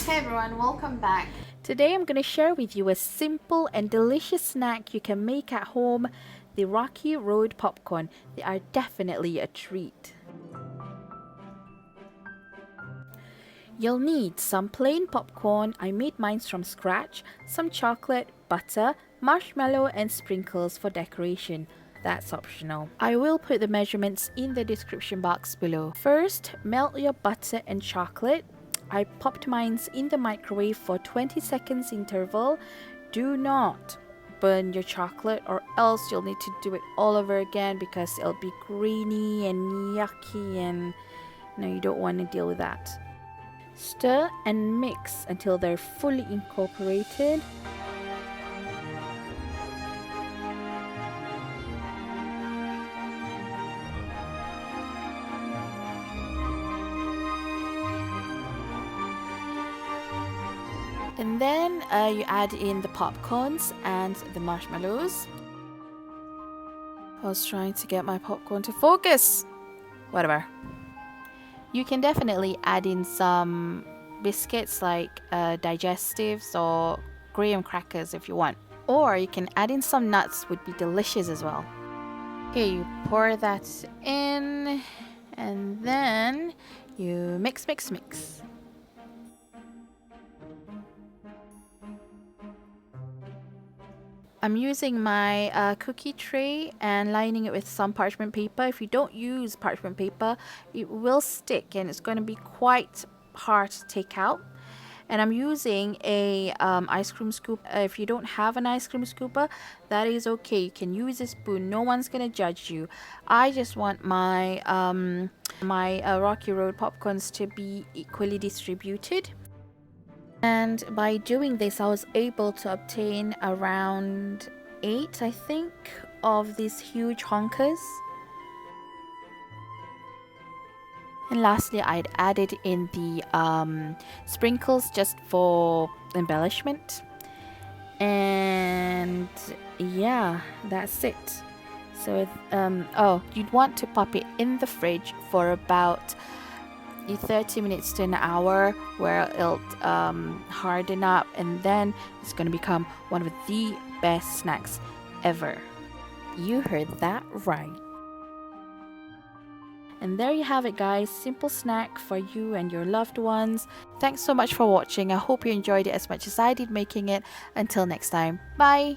Hey everyone, welcome back. Today I'm going to share with you a simple and delicious snack you can make at home, the Rocky Road popcorn. They are definitely a treat. You'll need some plain popcorn. I made mine from scratch, some chocolate, butter, marshmallow and sprinkles for decoration. That's optional. I will put the measurements in the description box below. First, melt your butter and chocolate. I popped mine in the microwave for 20 seconds interval. Do not burn your chocolate or else you'll need to do it all over again because it'll be grainy and yucky and no, you don't want to deal with that. Stir and mix until they're fully incorporated. And then you add in the popcorns and the marshmallows. I was trying to get my popcorn to focus. Whatever. You can definitely add in some biscuits like digestives or graham crackers if you want. Or you can add in some nuts, would be delicious as well. Okay, you pour that in and then you mix. I'm using my cookie tray and lining it with some parchment paper. If you don't use parchment paper, it will stick and it's going to be quite hard to take out. And I'm using a ice cream scoop. If you don't have an ice cream scooper, that is okay. You can use a spoon. No one's going to judge you. I just want my Rocky Road popcorns to be equally distributed. And by doing this, I was able to obtain around 8, I think, of these huge honkers. And lastly, I'd added in the sprinkles just for embellishment. And yeah, that's it. So, you'd want to pop it in the fridge for about 30 minutes to an hour where it'll harden up, and then it's going to become one of the best snacks ever. You heard that right. And there you have it, guys. Simple snack for you and your loved ones. Thanks so much for watching. I hope you enjoyed it as much as I did making it. Until next time, bye.